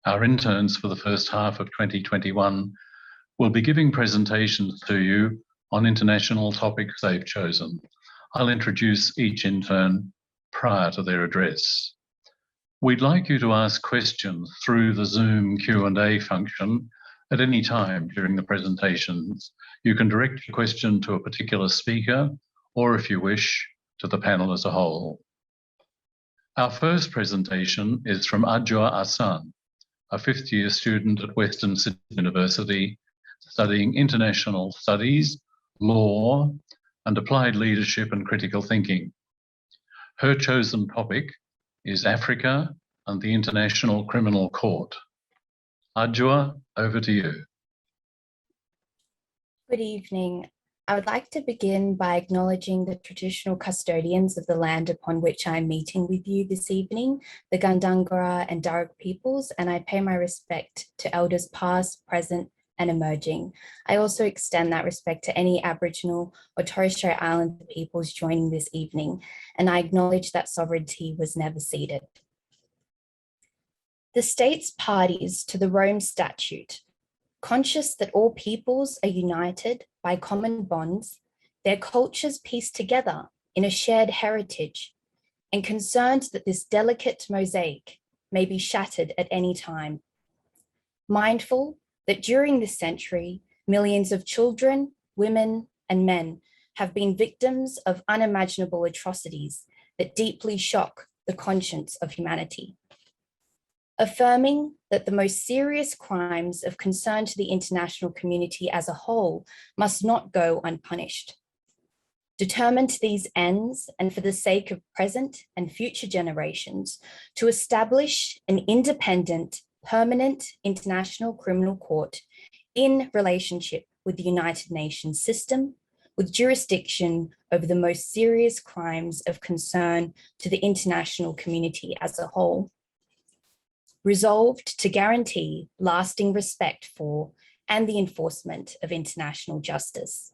Our interns for the first half of 2021 will be giving presentations to you on international topics they've chosen. I'll introduce each intern prior to their address. We'd like you to ask questions through the Zoom Q&A function at any time during the presentations. You can direct your question to a particular speaker, or if you wish, to the panel as a whole. Our first presentation is from Adjoa Asan, a fifth-year student at Western Sydney University, studying international studies, law, and applied leadership and critical thinking. Her chosen topic is Africa and the International Criminal Court. Adjoa, over to you. Good evening. I would like to begin by acknowledging the traditional custodians of the land upon which I'm meeting with you this evening, the Gundungurra and Darug peoples, and I pay my respect to elders past, present, and emerging. I also extend that respect to any Aboriginal or Torres Strait Islander peoples joining this evening, and I acknowledge that sovereignty was never ceded. The states parties to the Rome Statute, conscious that all peoples are united by common bonds, their cultures pieced together in a shared heritage, and concerned that this delicate mosaic may be shattered at any time. Mindful that during this century, millions of children, women, and men have been victims of unimaginable atrocities that deeply shock the conscience of humanity. Affirming that the most serious crimes of concern to the international community as a whole must not go unpunished. Determined to these ends and for the sake of present and future generations, to establish an independent, permanent international criminal court in relationship with the United Nations system, with jurisdiction over the most serious crimes of concern to the international community as a whole. Resolved to guarantee lasting respect for and the enforcement of international justice.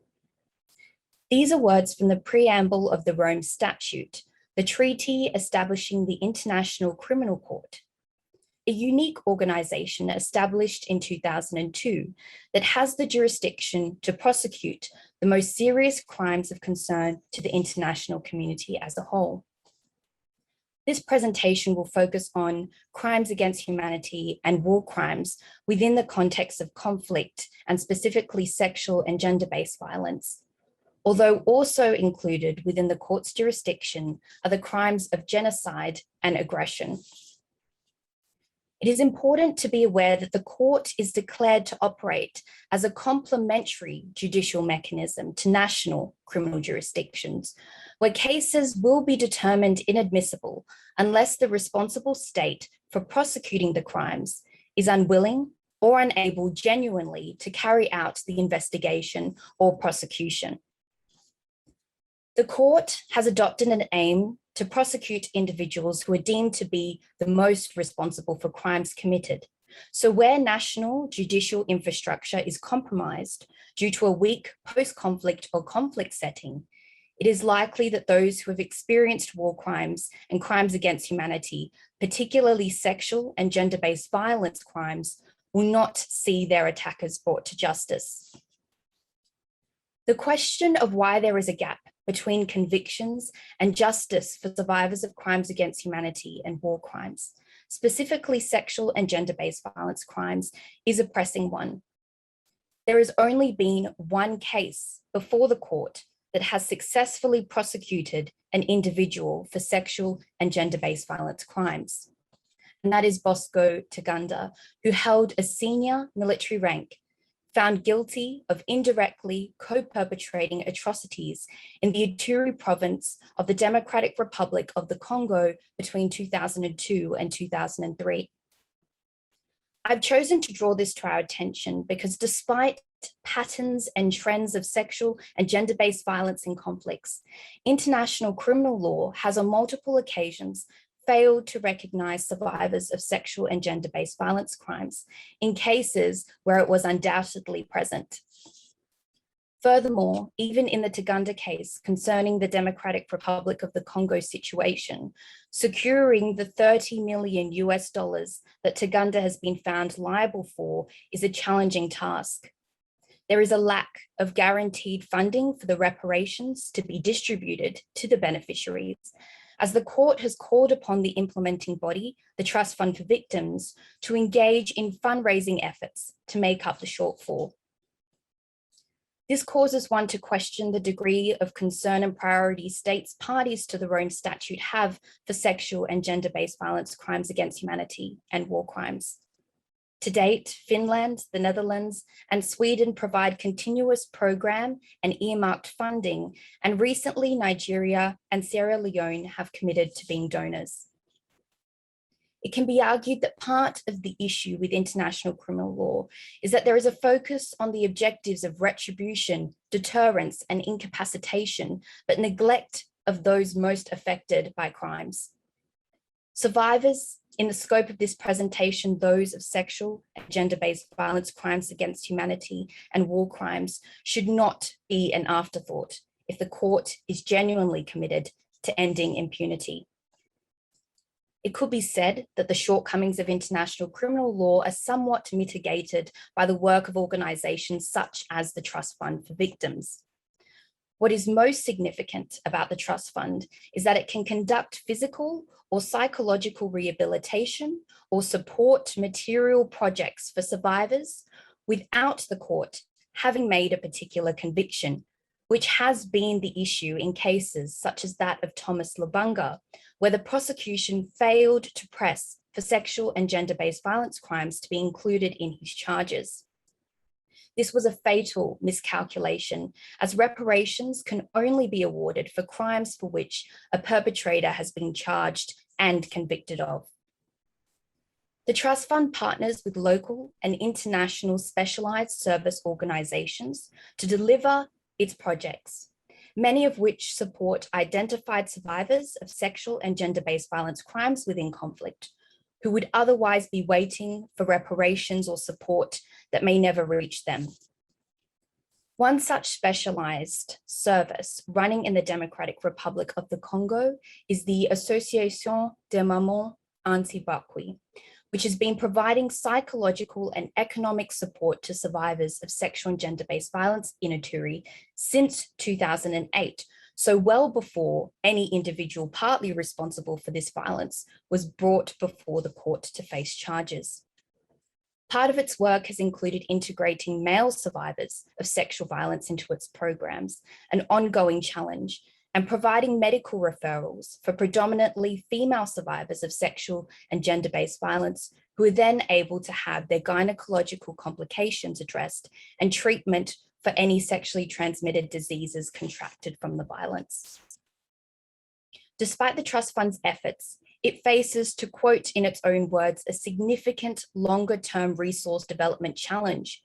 These are words from the preamble of the Rome Statute, the treaty establishing the International Criminal Court, a unique organization established in 2002 that has the jurisdiction to prosecute the most serious crimes of concern to the international community as a whole. This presentation will focus on crimes against humanity and war crimes within the context of conflict and specifically sexual and gender-based violence, although also included within the court's jurisdiction are the crimes of genocide and aggression. It is important to be aware that the court is declared to operate as a complementary judicial mechanism to national criminal jurisdictions, where cases will be determined inadmissible unless the responsible state for prosecuting the crimes is unwilling or unable genuinely to carry out the investigation or prosecution. The court has adopted an aim to prosecute individuals who are deemed to be the most responsible for crimes committed. So where national judicial infrastructure is compromised due to a weak post-conflict or conflict setting, it is likely that those who have experienced war crimes and crimes against humanity, particularly sexual and gender-based violence crimes, will not see their attackers brought to justice. The question of why there is a gap between convictions and justice for survivors of crimes against humanity and war crimes, specifically sexual and gender-based violence crimes, is a pressing one. There has only been one case before the court that has successfully prosecuted an individual for sexual and gender-based violence crimes. And that is Bosco Ntaganda, who held a senior military rank, found guilty of indirectly co-perpetrating atrocities in the Ituri province of the Democratic Republic of the Congo between 2002 and 2003. I've chosen to draw this to our attention because despite patterns and trends of sexual and gender-based violence in conflicts, international criminal law has on multiple occasions failed to recognize survivors of sexual and gender-based violence crimes in cases where it was undoubtedly present. Furthermore, even in the Tagunda case concerning the Democratic Republic of the Congo situation, securing the $30 million that Tagunda has been found liable for is a challenging task. There is a lack of guaranteed funding for the reparations to be distributed to the beneficiaries, as the court has called upon the implementing body, the Trust Fund for Victims, to engage in fundraising efforts to make up the shortfall. This causes one to question the degree of concern and priority states parties to the Rome Statute have for sexual and gender-based violence, crimes against humanity, and war crimes. To date, Finland, the Netherlands, and Sweden provide continuous program and earmarked funding, and recently Nigeria and Sierra Leone have committed to being donors. It can be argued that part of the issue with international criminal law is that there is a focus on the objectives of retribution, deterrence, and incapacitation, but neglect of those most affected by crimes. Survivors, in the scope of this presentation, those of sexual and gender-based violence, crimes against humanity, and war crimes, should not be an afterthought if the court is genuinely committed to ending impunity. It could be said that the shortcomings of international criminal law are somewhat mitigated by the work of organizations such as the Trust Fund for Victims. What is most significant about the Trust Fund is that it can conduct physical or psychological rehabilitation or support material projects for survivors without the court having made a particular conviction, which has been the issue in cases such as that of Thomas Lubanga, where the prosecution failed to press for sexual and gender-based violence crimes to be included in his charges. This was a fatal miscalculation, as reparations can only be awarded for crimes for which a perpetrator has been charged and convicted of. The Trust Fund partners with local and international specialized service organizations to deliver its projects, many of which support identified survivors of sexual and gender-based violence crimes within conflict, who would otherwise be waiting for reparations or support that may never reach them. One such specialized service running in the Democratic Republic of the Congo is the Association des Mamans Anti-Bakwi, which has been providing psychological and economic support to survivors of sexual and gender-based violence in Ituri since 2008, so well before any individual partly responsible for this violence was brought before the court to face charges. Part of its work has included integrating male survivors of sexual violence into its programs, an ongoing challenge, and providing medical referrals for predominantly female survivors of sexual and gender-based violence, who are then able to have their gynecological complications addressed and treatment for any sexually transmitted diseases contracted from the violence. Despite the Trust Fund's efforts, it faces, to quote in its own words, a significant longer-term resource development challenge.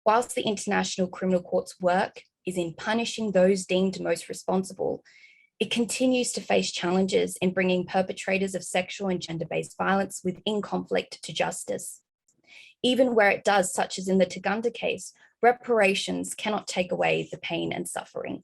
Whilst the International Criminal Court's work is in punishing those deemed most responsible, it continues to face challenges in bringing perpetrators of sexual and gender-based violence within conflict to justice. Even where it does, such as in the Tagunda case, reparations cannot take away the pain and suffering.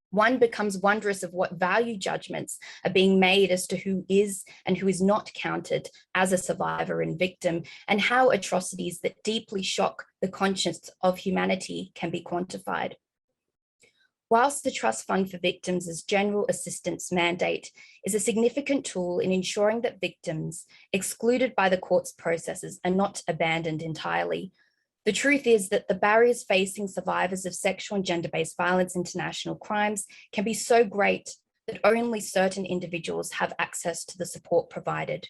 One becomes wondrous of what value judgments are being made as to who is and who is not counted as a survivor and victim, and how atrocities that deeply shock the conscience of humanity can be quantified. Whilst the Trust Fund for Victims' general assistance mandate is a significant tool in ensuring that victims excluded by the court's processes are not abandoned entirely, the truth is that the barriers facing survivors of sexual and gender-based violence international crimes can be so great that only certain individuals have access to the support provided.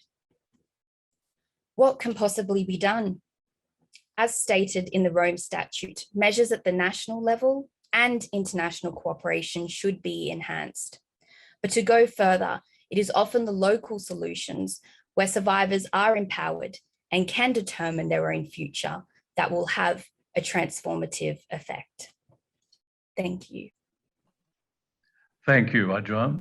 What can possibly be done? As stated in the Rome Statute, measures at the national level and international cooperation should be enhanced. But to go further, it is often the local solutions where survivors are empowered and can determine their own future that will have a transformative effect. Thank you. Thank you, Ajwa.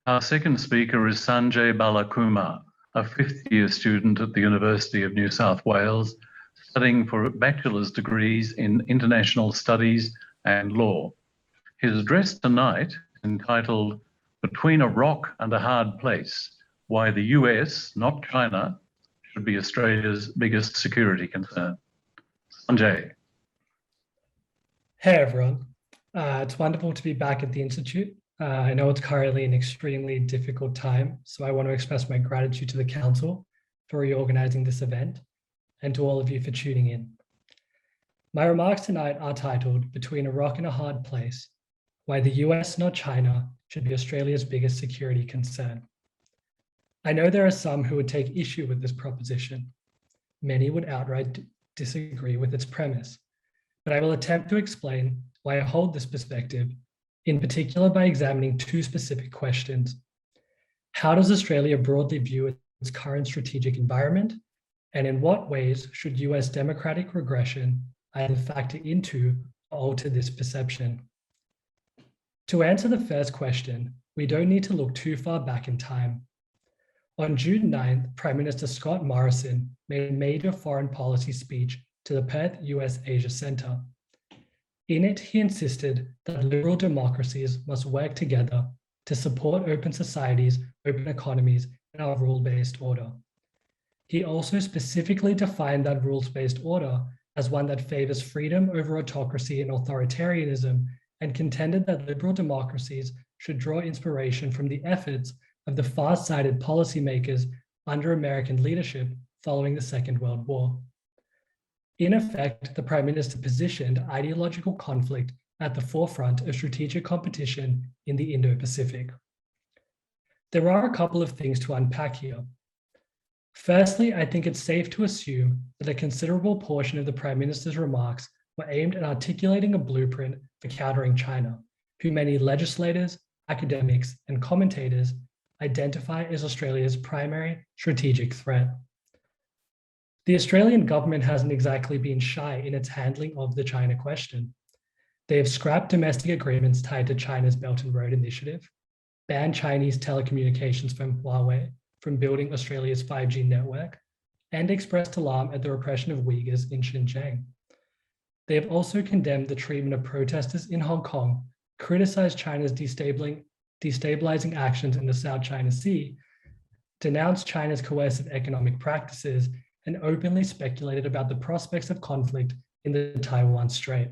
Our second speaker is Sanjay Balakumar, a fifth-year student at the University of New South Wales, studying for bachelor's degrees in international studies and law. His address tonight, entitled Between a Rock and a Hard Place, Why the US, not China, should be Australia's biggest security concern. Sanjay. Hey everyone, it's wonderful to be back at the Institute. I know it's currently an extremely difficult time, so I want to express my gratitude to the Council for reorganizing this event and to all of you for tuning in. My remarks tonight are titled Between a Rock and a Hard Place, Why the US, not China, should be Australia's biggest security concern. I know there are some who would take issue with this proposition. Many would outright disagree with its premise, but I will attempt to explain why I hold this perspective, in particular by examining two specific questions. How does Australia broadly view its current strategic environment? And in what ways should US democratic regression either factor into or alter this perception? To answer the first question, we don't need to look too far back in time. On June 9th, Prime Minister Scott Morrison made a major foreign policy speech to the Perth US Asia Centre. In it, he insisted that liberal democracies must work together to support open societies, open economies, and our rule-based order. He also specifically defined that rules-based order as one that favors freedom over autocracy and authoritarianism, and contended that liberal democracies should draw inspiration from the efforts of the far-sighted policymakers under American leadership following the Second World War. In effect, the Prime Minister positioned ideological conflict at the forefront of strategic competition in the Indo-Pacific. There are a couple of things to unpack here. Firstly, I think it's safe to assume that a considerable portion of the Prime Minister's remarks were aimed at articulating a blueprint for countering China, who many legislators, academics, and commentators identify as Australia's primary strategic threat. The Australian government hasn't exactly been shy in its handling of the China question. They have scrapped domestic agreements tied to China's Belt and Road Initiative, banned Chinese telecommunications firm Huawei from building Australia's 5G network, and expressed alarm at the repression of Uyghurs in Xinjiang. They have also condemned the treatment of protesters in Hong Kong, criticized China's destabilizing actions in the South China Sea, denounced China's coercive economic practices, and openly speculated about the prospects of conflict in the Taiwan Strait.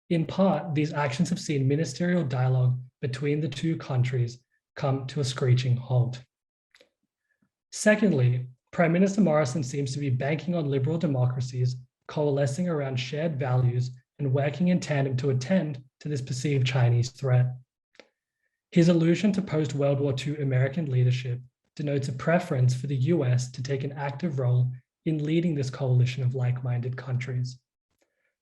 In part, these actions have seen ministerial dialogue between the two countries come to a screeching halt. Secondly, Prime Minister Morrison seems to be banking on liberal democracies coalescing around shared values and working in tandem to attend to this perceived Chinese threat. His allusion to post-World War II American leadership denotes a preference for the US to take an active role in leading this coalition of like-minded countries.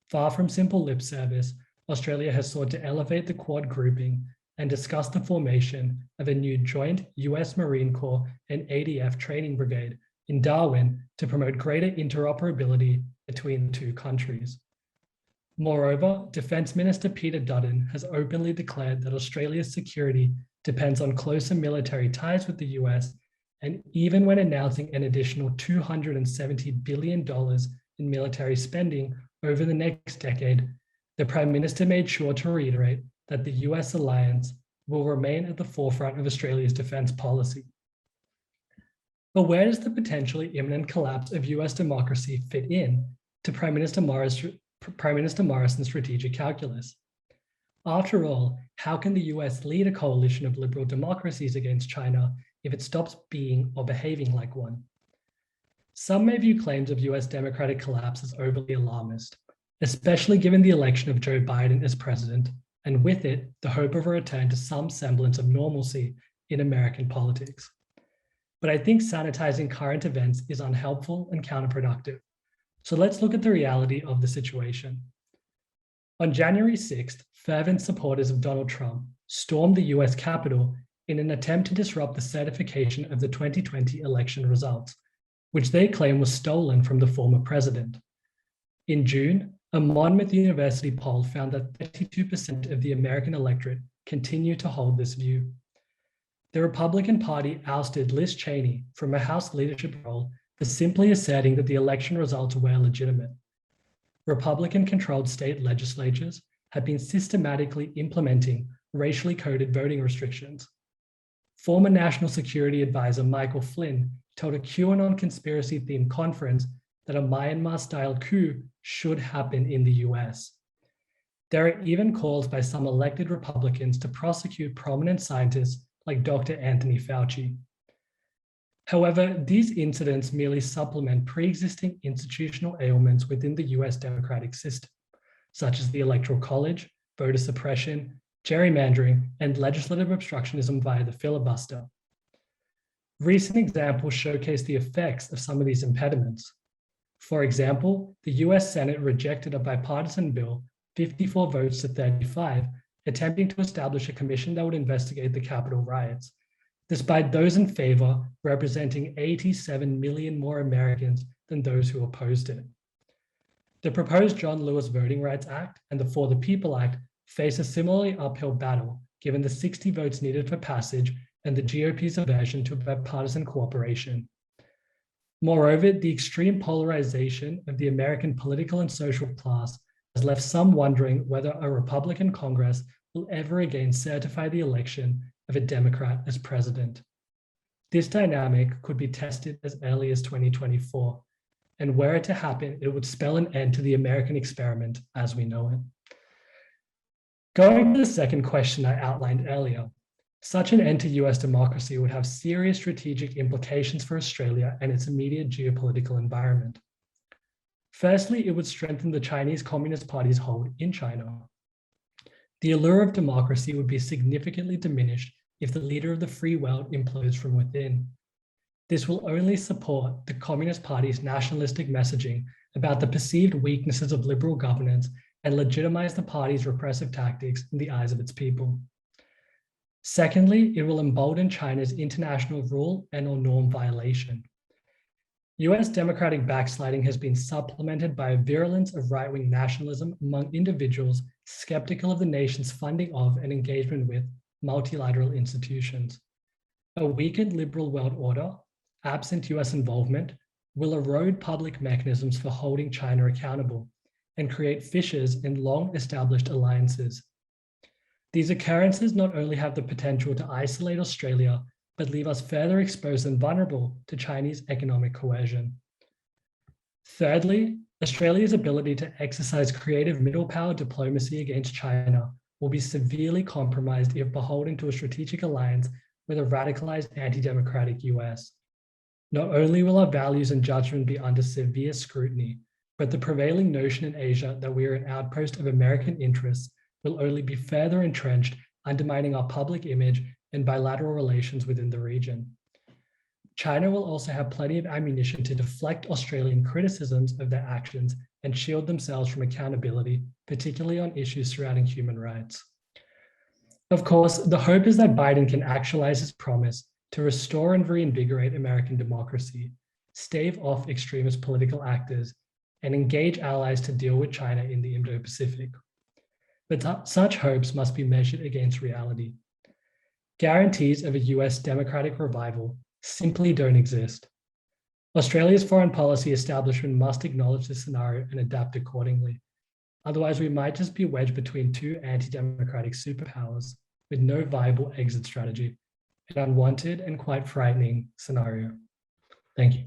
Far from simple lip service, Australia has sought to elevate the Quad grouping and discuss the formation of a new joint US Marine Corps and ADF training brigade in Darwin to promote greater interoperability between the two countries. Moreover, Defence Minister Peter Dutton has openly declared that Australia's security depends on closer military ties with the US, and even when announcing an additional $270 billion in military spending over the next decade, the Prime Minister made sure to reiterate that the US alliance will remain at the forefront of Australia's defence policy. But where does the potentially imminent collapse of US democracy fit in to Prime Minister Morrison's strategic calculus? After all, how can the US lead a coalition of liberal democracies against China if it stops being or behaving like one? Some may view claims of US democratic collapse as overly alarmist, especially given the election of Joe Biden as president, and with it, the hope of a return to some semblance of normalcy in American politics. But I think sanitizing current events is unhelpful and counterproductive. So let's look at the reality of the situation. On January 6th, fervent supporters of Donald Trump stormed the US Capitol in an attempt to disrupt the certification of the 2020 election results, which they claim was stolen from the former president. In June, a Monmouth University poll found that 32% of the American electorate continue to hold this view. The Republican Party ousted Liz Cheney from a House leadership role for simply asserting that the election results were legitimate. Republican-controlled state legislatures have been systematically implementing racially coded voting restrictions. Former National Security Advisor Michael Flynn told a QAnon conspiracy-themed conference that a Myanmar-style coup should happen in the US. There are even calls by some elected Republicans to prosecute prominent scientists like Dr. Anthony Fauci. However, these incidents merely supplement pre-existing institutional ailments within the US democratic system, such as the Electoral College, voter suppression, gerrymandering, and legislative obstructionism via the filibuster. Recent examples showcase the effects of some of these impediments. For example, the US Senate rejected a bipartisan bill, 54 votes to 35, attempting to establish a commission that would investigate the Capitol riots, despite those in favor representing 87 million more Americans than those who opposed it. The proposed John Lewis Voting Rights Act and the For the People Act face a similarly uphill battle, given the 60 votes needed for passage and the GOP's aversion to bipartisan cooperation. Moreover, the extreme polarization of the American political and social class has left some wondering whether a Republican Congress will ever again certify the election of a Democrat as president. This dynamic could be tested as early as 2024, and were it to happen, it would spell an end to the American experiment as we know it. Going to the second question I outlined earlier, such an end to US democracy would have serious strategic implications for Australia and its immediate geopolitical environment. Firstly, it would strengthen the Chinese Communist Party's hold in China. The allure of democracy would be significantly diminished if the leader of the free world implodes from within. This will only support the Communist Party's nationalistic messaging about the perceived weaknesses of liberal governance and legitimize the party's repressive tactics in the eyes of its people. Secondly, it will embolden China's international rule and/or norm violation. US democratic backsliding has been supplemented by a virulence of right-wing nationalism among individuals skeptical of the nation's funding of and engagement with multilateral institutions. A weakened liberal world order, absent US involvement, will erode public mechanisms for holding China accountable and create fissures in long-established alliances. These occurrences not only have the potential to isolate Australia, but leave us further exposed and vulnerable to Chinese economic coercion. Thirdly, Australia's ability to exercise creative middle power diplomacy against China will be severely compromised if beholden to a strategic alliance with a radicalized anti-democratic US. Not only will our values and judgment be under severe scrutiny, but the prevailing notion in Asia that we are an outpost of American interests will only be further entrenched, undermining our public image and bilateral relations within the region. China will also have plenty of ammunition to deflect Australian criticisms of their actions and shield themselves from accountability, particularly on issues surrounding human rights. Of course, the hope is that Biden can actualize his promise to restore and reinvigorate American democracy, stave off extremist political actors, and engage allies to deal with China in the Indo-Pacific. But such hopes must be measured against reality. Guarantees of a US democratic revival simply don't exist. Australia's foreign policy establishment must acknowledge this scenario and adapt accordingly. Otherwise, we might just be wedged between two anti-democratic superpowers with no viable exit strategy, an unwanted and quite frightening scenario. Thank you.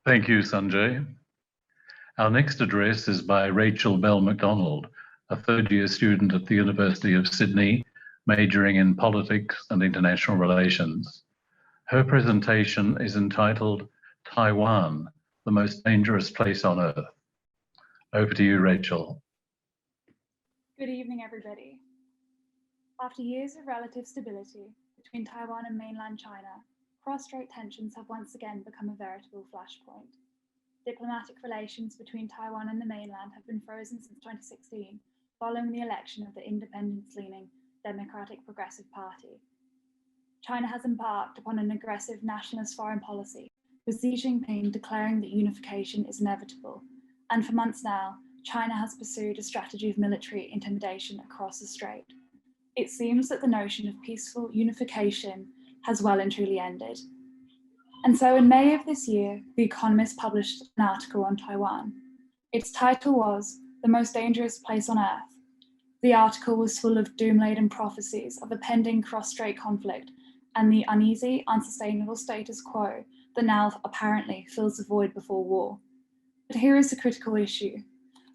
Thank you, Sanjay. Our next address is by Rachel Bell McDonald, a third-year student at the University of Sydney, majoring in politics and international relations. Her presentation is entitled Taiwan, the Most Dangerous Place on Earth. Over to you, Rachel. Good evening, everybody. After years of relative stability between Taiwan and mainland China, cross-strait tensions have once again become a veritable flashpoint. Diplomatic relations between Taiwan and the mainland have been frozen since 2016, following the election of the independence-leaning Democratic Progressive Party. China has embarked upon an aggressive nationalist foreign policy, with Xi Jinping declaring that unification is inevitable. And for months now, China has pursued a strategy of military intimidation across the strait. It seems that the notion of peaceful unification has well and truly ended. And so in May of this year, The Economist published an article on Taiwan. Its title was "The Most Dangerous Place on Earth." The article was full of doom-laden prophecies of a pending cross-strait conflict and the uneasy, unsustainable status quo that now apparently fills the void before war. But here is the critical issue.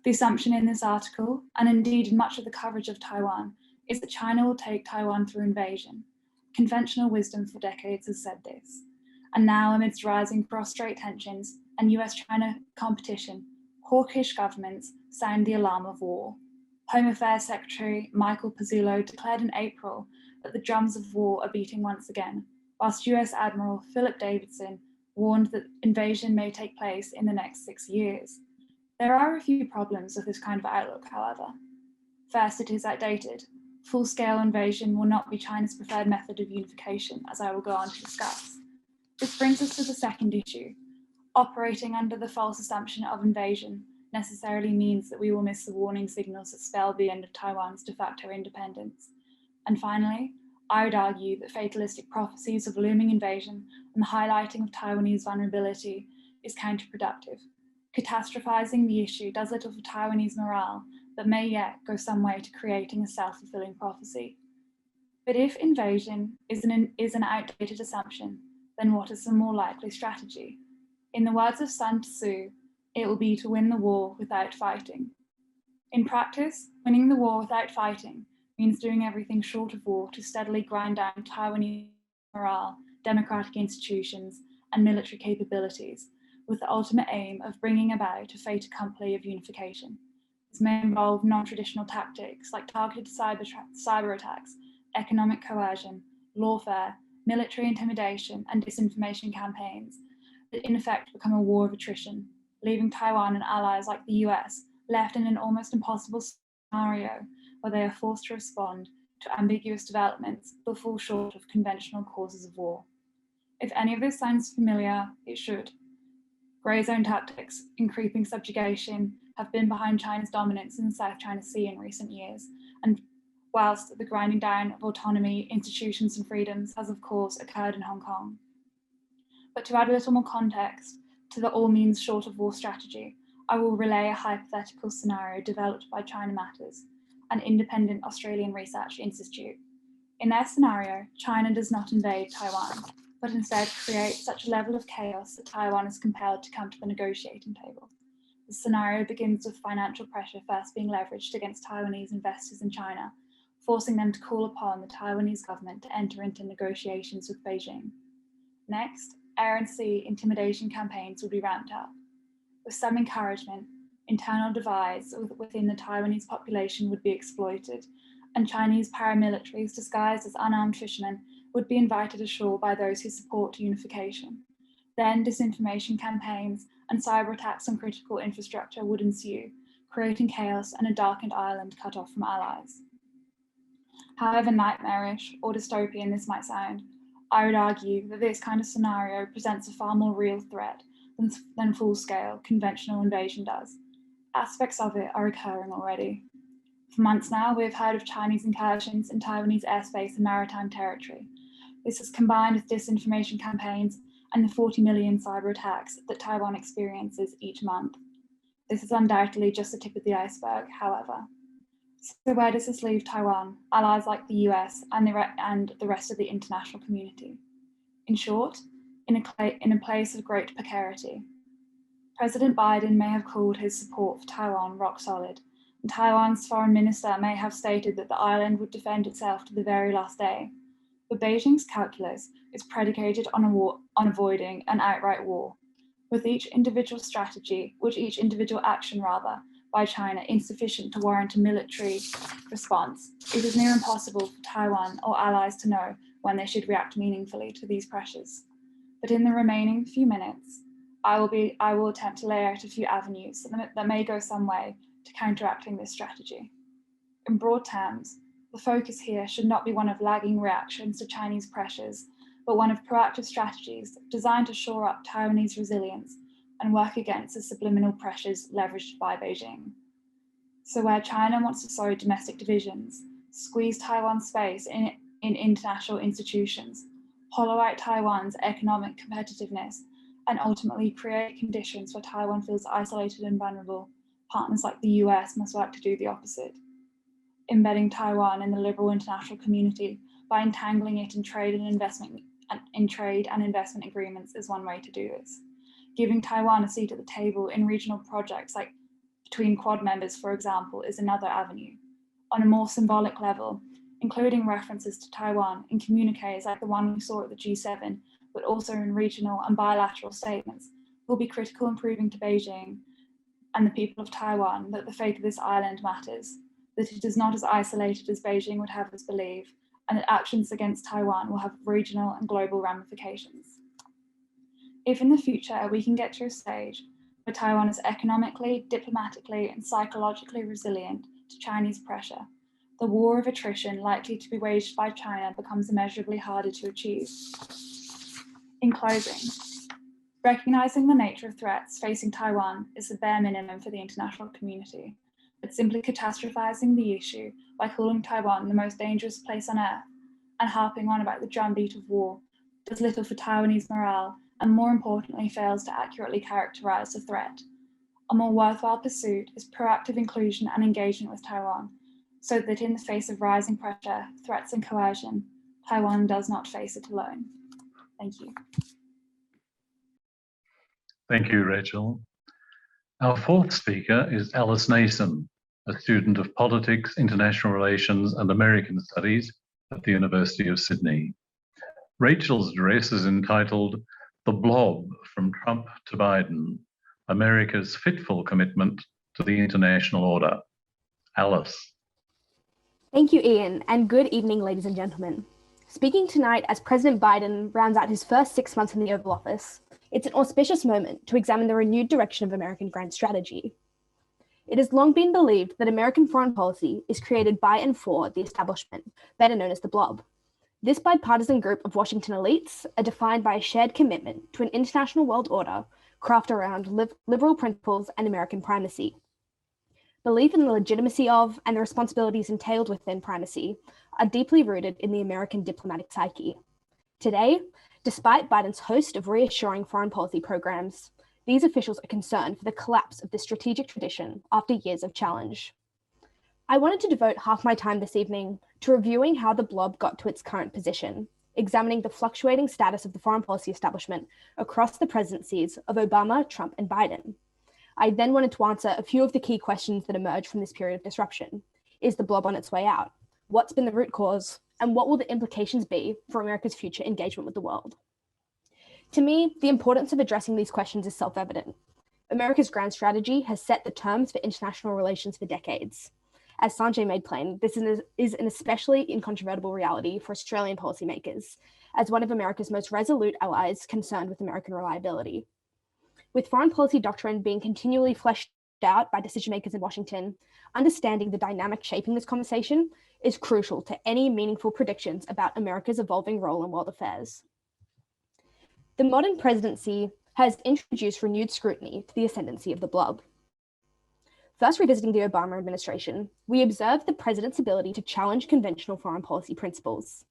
The assumption in this article, and indeed in much of the coverage of Taiwan, is that China will take Taiwan through invasion. Conventional wisdom for decades has said this. And now, amidst rising cross-strait tensions and US-China competition, hawkish governments sound the alarm of war. Home Affairs Secretary Michael Pezzullo declared in April that the drums of war are beating once again, whilst US Admiral Philip Davidson warned that invasion may take place in the next 6 years. There are a few problems with this kind of outlook, however. First, it is outdated. Full-scale invasion will not be China's preferred method of unification, as I will go on to discuss. This brings us to the second issue. Operating under the false assumption of invasion necessarily means that we will miss the warning signals that spell the end of Taiwan's de facto independence. And finally, I would argue that fatalistic prophecies of looming invasion and the highlighting of Taiwanese vulnerability is counterproductive. Catastrophizing the issue does little for Taiwanese morale, but may yet go some way to creating a self-fulfilling prophecy. But if invasion is an outdated assumption, then what is the more likely strategy? In the words of Sun Tzu, it will be to win the war without fighting. In practice, winning the war without fighting means doing everything short of war to steadily grind down Taiwanese morale, democratic institutions, and military capabilities, with the ultimate aim of bringing about a fait accompli of unification. This may involve non-traditional tactics like targeted cyber attacks, economic coercion, lawfare, military intimidation, and disinformation campaigns that in effect become a war of attrition, leaving Taiwan and allies like the US left in an almost impossible scenario where they are forced to respond to ambiguous developments that fall short of conventional causes of war. If any of this sounds familiar, it should. Grey zone tactics and creeping subjugation have been behind China's dominance in the South China Sea in recent years, and whilst the grinding down of autonomy, institutions, and freedoms has of course occurred in Hong Kong. But to add a little more context to the all means short of war strategy, I will relay a hypothetical scenario developed by China Matters, an independent Australian research institute. In their scenario, China does not invade Taiwan, but instead creates such a level of chaos that Taiwan is compelled to come to the negotiating table. The scenario begins with financial pressure first being leveraged against Taiwanese investors in China, forcing them to call upon the Taiwanese government to enter into negotiations with Beijing. Next, air and sea intimidation campaigns will be ramped up. With some encouragement, internal divides within the Taiwanese population would be exploited, and Chinese paramilitaries disguised as unarmed fishermen would be invited ashore by those who support unification. Then disinformation campaigns and cyber attacks on critical infrastructure would ensue, creating chaos and a darkened island cut off from allies. However nightmarish or dystopian this might sound, I would argue that this kind of scenario presents a far more real threat than full-scale conventional invasion does. Aspects of it are occurring already. For months now, we have heard of Chinese incursions in Taiwanese airspace and maritime territory. This is combined with disinformation campaigns and the 40 million cyber attacks that Taiwan experiences each month. This is undoubtedly just the tip of the iceberg, however. So where does this leave Taiwan, allies like the US, and the rest of the international community? In short, in a place of great precarity. President Biden may have called his support for Taiwan rock solid, and Taiwan's foreign minister may have stated that the island would defend itself to the very last day. But Beijing's calculus is predicated on avoiding an outright war, with each individual action by China insufficient to warrant a military response. It is near impossible for Taiwan or allies to know when they should react meaningfully to these pressures. But in the remaining few minutes, I will attempt to lay out a few avenues that may go some way to counteracting this strategy. In broad terms, the focus here should not be one of lagging reactions to Chinese pressures, but one of proactive strategies designed to shore up Taiwanese resilience and work against the subliminal pressures leveraged by Beijing. So where China wants to sow domestic divisions, squeeze Taiwan's space in international institutions, hollow out Taiwan's economic competitiveness, and ultimately create conditions where Taiwan feels isolated and vulnerable, partners like the US must work to do the opposite. Embedding Taiwan in the liberal international community by entangling it in trade and investment agreements is one way to do this. Giving Taiwan a seat at the table in regional projects like between Quad members, for example, is another avenue. On a more symbolic level, including references to Taiwan in communiques like the one we saw at the G7, but also in regional and bilateral statements, will be critical in proving to Beijing and the people of Taiwan that the fate of this island matters, that it is not as isolated as Beijing would have us believe, and that actions against Taiwan will have regional and global ramifications. If in the future we can get to a stage where Taiwan is economically, diplomatically, and psychologically resilient to Chinese pressure, the war of attrition likely to be waged by China becomes immeasurably harder to achieve. In closing, recognizing the nature of threats facing Taiwan is the bare minimum for the international community, but simply catastrophizing the issue by calling Taiwan the most dangerous place on earth and harping on about the drumbeat of war does little for Taiwanese morale and, more importantly, fails to accurately characterize the threat. A more worthwhile pursuit is proactive inclusion and engagement with Taiwan, so that in the face of rising pressure, threats and coercion, Taiwan does not face it alone. Thank you. Thank you, Rachel. Our fourth speaker is Alice Nason, a student of Politics, International Relations and American Studies at the University of Sydney. Rachel's address is entitled "The Blob from Trump to Biden, America's Fitful Commitment to the International Order." Alice. Thank you, Ian, and good evening, ladies and gentlemen. Speaking tonight as President Biden rounds out his first 6 months in the Oval Office, it's an auspicious moment to examine the renewed direction of American grand strategy. It has long been believed that American foreign policy is created by and for the establishment, better known as the Blob. This bipartisan group of Washington elites are defined by a shared commitment to an international world order crafted around liberal principles and American primacy. Belief in the legitimacy of and the responsibilities entailed within primacy are deeply rooted in the American diplomatic psyche. Today, despite Biden's host of reassuring foreign policy programs, these officials are concerned for the collapse of this strategic tradition after years of challenge. I wanted to devote half my time this evening to reviewing how the Blob got to its current position, examining the fluctuating status of the foreign policy establishment across the presidencies of Obama, Trump, and Biden. I then wanted to answer a few of the key questions that emerged from this period of disruption. Is the Blob on its way out? What's been the root cause? And what will the implications be for America's future engagement with the world? To me, the importance of addressing these questions is self-evident. America's grand strategy has set the terms for international relations for decades. As Sanjay made plain, this is an especially incontrovertible reality for Australian policymakers, as one of America's most resolute allies concerned with American reliability. With foreign policy doctrine being continually fleshed out by decision makers in Washington, understanding the dynamic shaping this conversation is crucial to any meaningful predictions about America's evolving role in world affairs. The modern presidency has introduced renewed scrutiny to the ascendancy of the Blob. First revisiting the Obama administration, we observed the president's ability to challenge conventional foreign policy principles.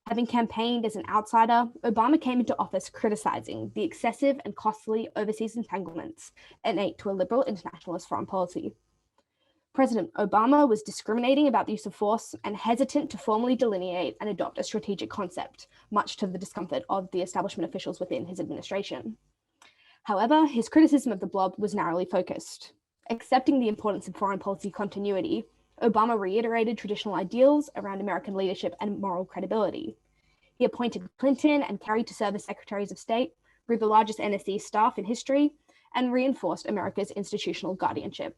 Having campaigned as an outsider, Obama came into office criticizing the excessive and costly overseas entanglements innate to a liberal internationalist foreign policy. President Obama was discriminating about the use of force and hesitant to formally delineate and adopt a strategic concept, much to the discomfort of the establishment officials within his administration. However, his criticism of the Blob was narrowly focused. Accepting the importance of foreign policy continuity, Obama reiterated traditional ideals around American leadership and moral credibility. He appointed Clinton and Kerry to serve as secretaries of state, grew the largest NSC staff in history, and reinforced America's institutional guardianship.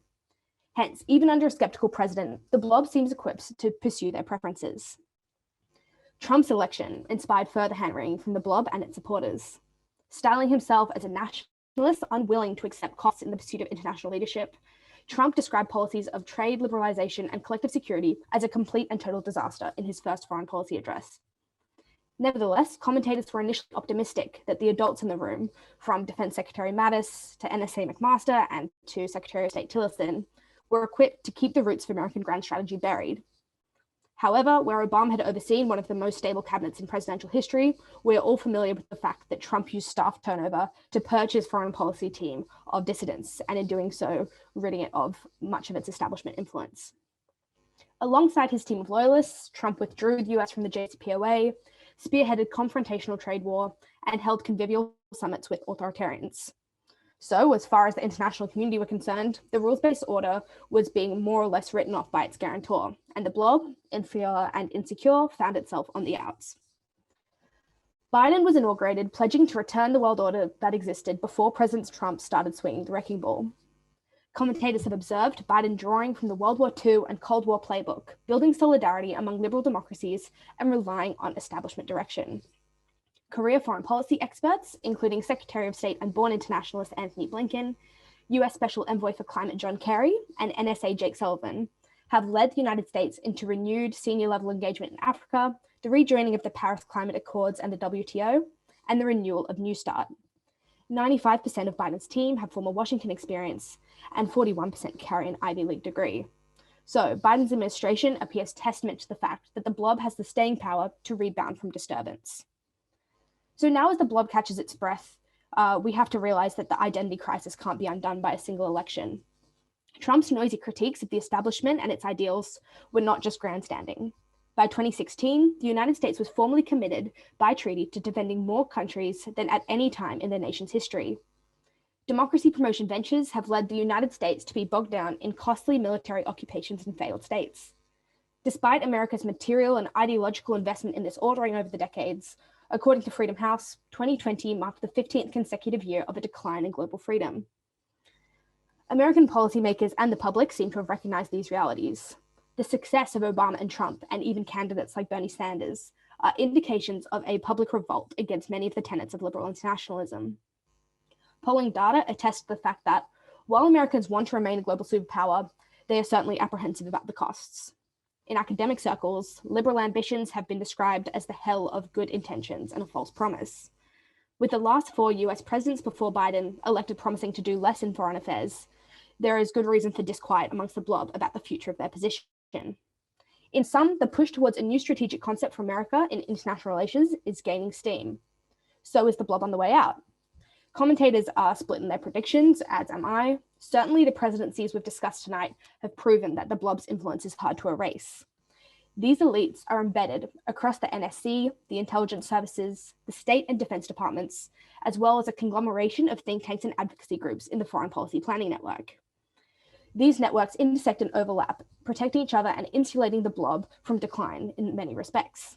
Hence, even under a skeptical president, the Blob seems equipped to pursue their preferences. Trump's election inspired further hand-wringing from the Blob and its supporters. Styling himself as a nationalist unwilling to accept costs in the pursuit of international leadership, Trump described policies of trade liberalization and collective security as a complete and total disaster in his first foreign policy address. Nevertheless, commentators were initially optimistic that the adults in the room, from Defense Secretary Mattis to NSA McMaster and to Secretary of State Tillerson, were equipped to keep the roots of American grand strategy buried. However, where Obama had overseen one of the most stable cabinets in presidential history, we are all familiar with the fact that Trump used staff turnover to purge his foreign policy team of dissidents, and in doing so, ridding it of much of its establishment influence. Alongside his team of loyalists, Trump withdrew the US from the JCPOA, spearheaded confrontational trade war, and held convivial summits with authoritarians. So, as far as the international community were concerned, the rules-based order was being more or less written off by its guarantor, and the blob, inferior and insecure, found itself on the outs. Biden was inaugurated, pledging to return the world order that existed before President Trump started swinging the wrecking ball. Commentators have observed Biden drawing from the World War II and Cold War playbook, building solidarity among liberal democracies and relying on establishment direction. Career foreign policy experts, including Secretary of State and born internationalist Anthony Blinken, US Special Envoy for Climate John Kerry, and NSA Jake Sullivan, have led the United States into renewed senior-level engagement in Africa, the rejoining of the Paris Climate Accords and the WTO, and the renewal of New START. 95% of Biden's team have former Washington experience, and 41% carry an Ivy League degree. So Biden's administration appears testament to the fact that the blob has the staying power to rebound from disturbance. So now as the blob catches its breath, we have to realize that the identity crisis can't be undone by a single election. Trump's noisy critiques of the establishment and its ideals were not just grandstanding. By 2016, the United States was formally committed by treaty to defending more countries than at any time in the nation's history. Democracy promotion ventures have led the United States to be bogged down in costly military occupations in failed states. Despite America's material and ideological investment in this ordering over the decades, according to Freedom House, 2020 marked the 15th consecutive year of a decline in global freedom. American policymakers and the public seem to have recognized these realities. The success of Obama and Trump, and even candidates like Bernie Sanders, are indications of a public revolt against many of the tenets of liberal internationalism. Polling data attests to the fact that while Americans want to remain a global superpower, they are certainly apprehensive about the costs. In academic circles, liberal ambitions have been described as the hell of good intentions and a false promise. With the last 4 US presidents before Biden elected promising to do less in foreign affairs, there is good reason for disquiet amongst the blob about the future of their position. In sum, the push towards a new strategic concept for America in international relations is gaining steam. So is the blob on the way out. Commentators are split in their predictions, as am I. Certainly the presidencies we've discussed tonight have proven that the blob's influence is hard to erase. These elites are embedded across the NSC, the intelligence services, the state and defense departments, as well as a conglomeration of think tanks and advocacy groups in the foreign policy planning network. These networks intersect and overlap, protecting each other and insulating the blob from decline in many respects.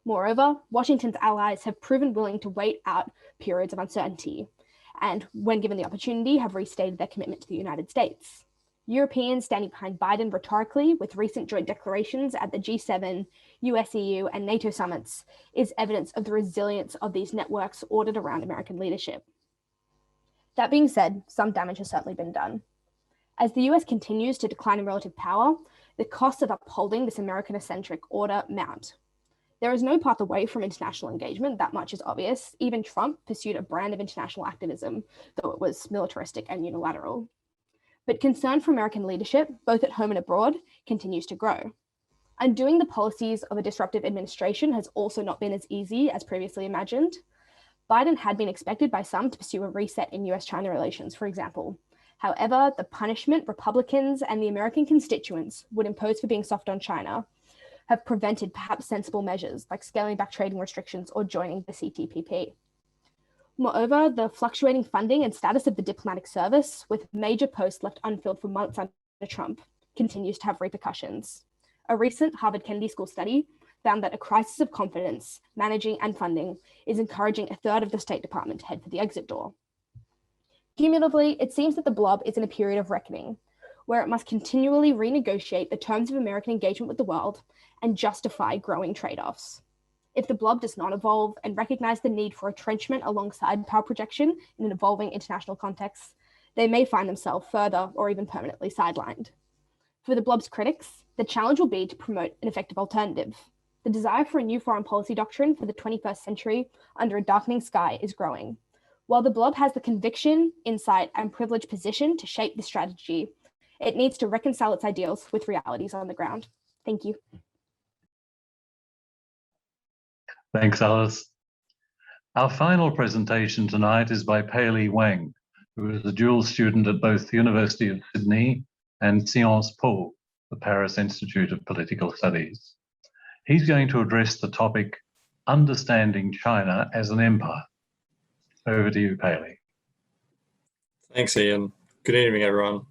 Moreover, Washington's allies have proven willing to wait out periods of uncertainty, and when given the opportunity, have restated their commitment to the United States. Europeans standing behind Biden rhetorically with recent joint declarations at the G7, US-EU, and NATO summits is evidence of the resilience of these networks ordered around American leadership. That being said, some damage has certainly been done. As the US continues to decline in relative power, the costs of upholding this American-centric order mount. There is no path away from international engagement, that much is obvious. Even Trump pursued a brand of international activism, though it was militaristic and unilateral. But concern for American leadership, both at home and abroad, continues to grow. Undoing the policies of a disruptive administration has also not been as easy as previously imagined. Biden had been expected by some to pursue a reset in US-China relations, for example. However, the punishment Republicans and the American constituents would impose for being soft on China have prevented perhaps sensible measures like scaling back trading restrictions or joining the CTPP. Moreover, the fluctuating funding and status of the diplomatic service, with major posts left unfilled for months under Trump, continues to have repercussions. A recent Harvard Kennedy School study found that a crisis of confidence, managing and funding is encouraging a third of the State Department to head for the exit door. Cumulatively, it seems that the blob is in a period of reckoning, where it must continually renegotiate the terms of American engagement with the world and justify growing trade-offs. If the blob does not evolve and recognize the need for retrenchment alongside power projection in an evolving international context, they may find themselves further or even permanently sidelined. For the blob's critics, the challenge will be to promote an effective alternative. The desire for a new foreign policy doctrine for the 21st century under a darkening sky is growing. While the blob has the conviction, insight, and privileged position to shape the strategy, it needs to reconcile its ideals with realities on the ground. Thank you. Thanks, Alice. Our final presentation tonight is by Pei-Li Wang, who is a dual student at both the University of Sydney and Sciences Po, the Paris Institute of Political Studies. He's going to address the topic, Understanding China as an Empire. Over to you, Pei-Li. Thanks, Ian. Good evening, everyone.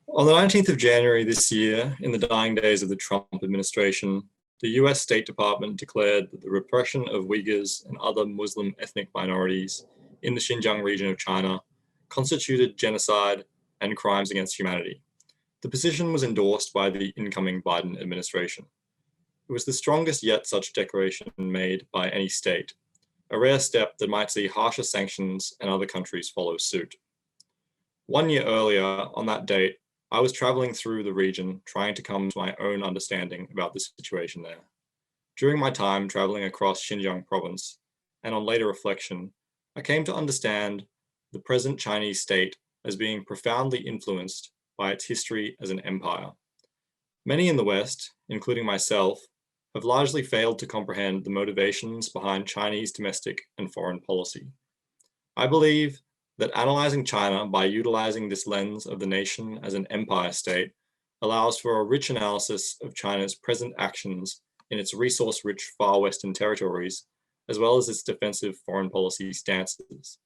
On the 19th of January this year, in the dying days of the Trump administration, the US State Department declared that the repression of Uyghurs and other Muslim ethnic minorities in the Xinjiang region of China constituted genocide and crimes against humanity. The position was endorsed by the incoming Biden administration. It was the strongest yet such declaration made by any state, a rare step that might see harsher sanctions and other countries follow suit. 1 year earlier, on that date, I was traveling through the region trying to come to my own understanding about the situation there. During my time traveling across Xinjiang province, and on later reflection, I came to understand the present Chinese state as being profoundly influenced by its history as an empire. Many in the West, including myself, have largely failed to comprehend the motivations behind Chinese domestic and foreign policy. I believe that analyzing China by utilizing this lens of the nation as an empire state allows for a rich analysis of China's present actions in its resource-rich far western territories, as well as its defensive foreign policy stances.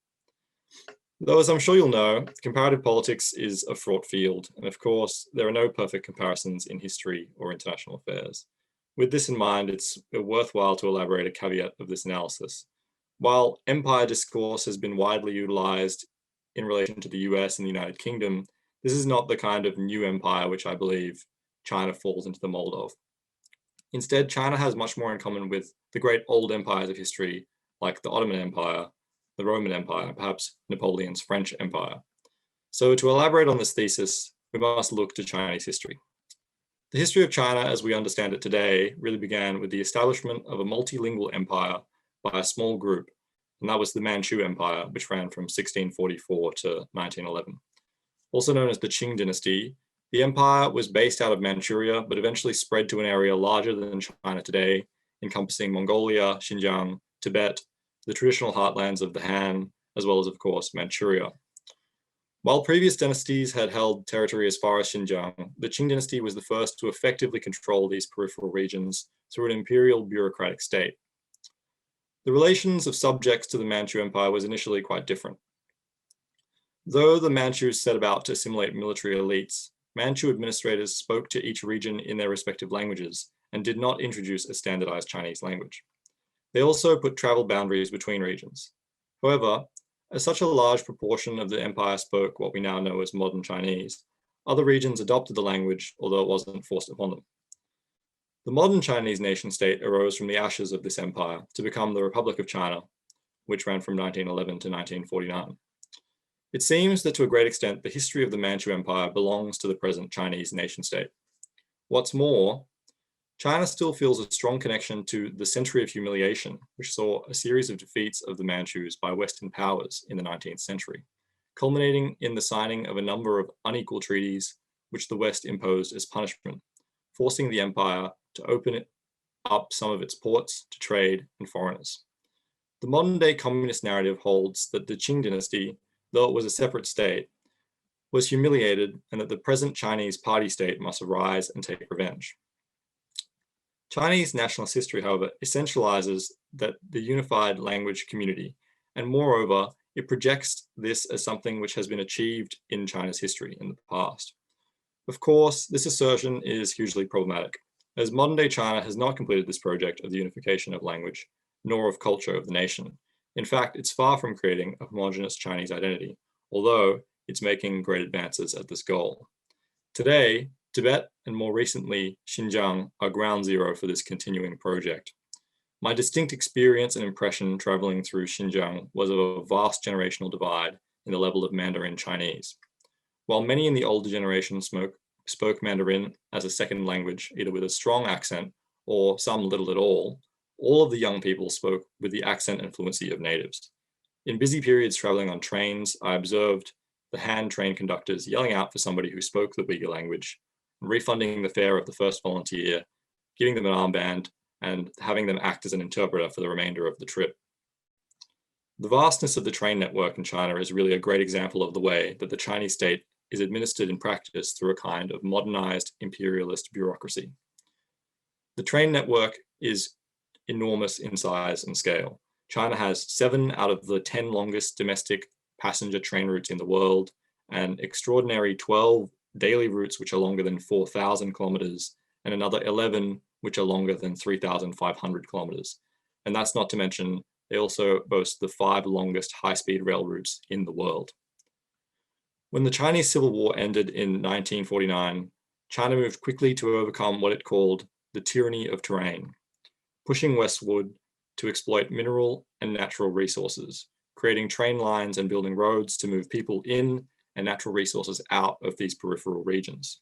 Though, as I'm sure you'll know, comparative politics is a fraught field, and of course, there are no perfect comparisons in history or international affairs. With this in mind, it's worthwhile to elaborate a caveat of this analysis. While empire discourse has been widely utilized in relation to the US and the United Kingdom, this is not the kind of new empire which I believe China falls into the mold of. Instead, China has much more in common with the great old empires of history, like the Ottoman Empire, the Roman Empire, and perhaps Napoleon's French Empire. So to elaborate on this thesis, we must look to Chinese history. The history of China as we understand it today really began with the establishment of a multilingual empire by a small group, and that was the Manchu Empire, which ran from 1644 to 1911. Also known as the Qing dynasty, the empire was based out of Manchuria, but eventually spread to an area larger than China today, encompassing Mongolia, Xinjiang, Tibet, the traditional heartlands of the Han, as well as, of course, Manchuria. While previous dynasties had held territory as far as Xinjiang, the Qing dynasty was the first to effectively control these peripheral regions through an imperial bureaucratic state. The relations of subjects to the Manchu Empire was initially quite different. Though the Manchus set about to assimilate military elites, Manchu administrators spoke to each region in their respective languages and did not introduce a standardized Chinese language. They also put travel boundaries between regions. However, as such a large proportion of the empire spoke what we now know as modern Chinese, other regions adopted the language, although it wasn't forced upon them. The modern Chinese nation state arose from the ashes of this empire to become the Republic of China, which ran from 1911 to 1949. It seems that to a great extent, the history of the Manchu Empire belongs to the present Chinese nation state. What's more, China still feels a strong connection to the Century of Humiliation, which saw a series of defeats of the Manchus by Western powers in the 19th century, culminating in the signing of a number of unequal treaties which the West imposed as punishment, forcing the empire to open up some of its ports to trade and foreigners. The modern day communist narrative holds that the Qing dynasty, though it was a separate state, was humiliated and that the present Chinese party state must arise and take revenge. Chinese nationalist history, however, essentializes that the unified language community, and moreover, it projects this as something which has been achieved in China's history in the past. Of course, this assertion is hugely problematic, as modern-day China has not completed this project of the unification of language, nor of culture of the nation. In fact, it's far from creating a homogeneous Chinese identity, although it's making great advances at this goal. Today, Tibet and more recently Xinjiang are ground zero for this continuing project. My distinct experience and impression traveling through Xinjiang was of a vast generational divide in the level of Mandarin Chinese. While many in the older generation spoke Mandarin as a second language, either with a strong accent or some little at all of the young people spoke with the accent and fluency of natives. In busy periods traveling on trains, I observed the Han train conductors yelling out for somebody who spoke the Uyghur language, refunding the fare of the first volunteer, giving them an armband, and having them act as an interpreter for the remainder of the trip. The vastness of the train network in China is really a great example of the way that the Chinese state is administered in practice through a kind of modernized imperialist bureaucracy. The train network is enormous in size and scale. China has 7 out of the 10 longest domestic passenger train routes in the world, and extraordinary 12 daily routes which are longer than 4,000 kilometers, and another 11 which are longer than 3,500 kilometers. And that's not to mention, they also boast the 5 longest high-speed rail routes in the world. When the Chinese Civil War ended in 1949, China moved quickly to overcome what it called the tyranny of terrain, pushing westward to exploit mineral and natural resources, creating train lines and building roads to move people in and natural resources out of these peripheral regions.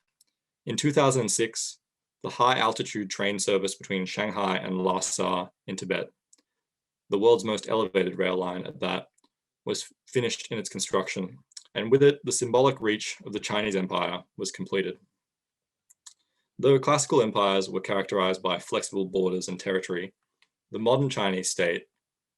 In 2006, the high-altitude train service between Shanghai and Lhasa in Tibet, the world's most elevated rail line at that, was finished in its construction, and with it, the symbolic reach of the Chinese Empire was completed. Though classical empires were characterized by flexible borders and territory, the modern Chinese state,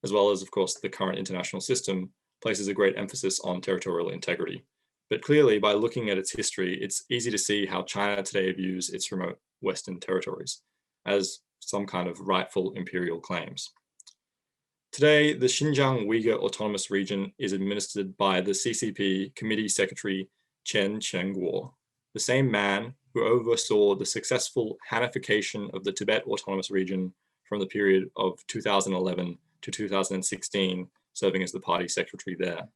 as well as, of course, the current international system, places a great emphasis on territorial integrity. But clearly, by looking at its history, it's easy to see how China today views its remote Western territories as some kind of rightful imperial claims. Today, the Xinjiang Uyghur Autonomous Region is administered by the CCP Committee Secretary Chen Quanguo, the same man who oversaw the successful Hanification of the Tibet Autonomous Region from the period of 2011 to 2016, serving as the party secretary there.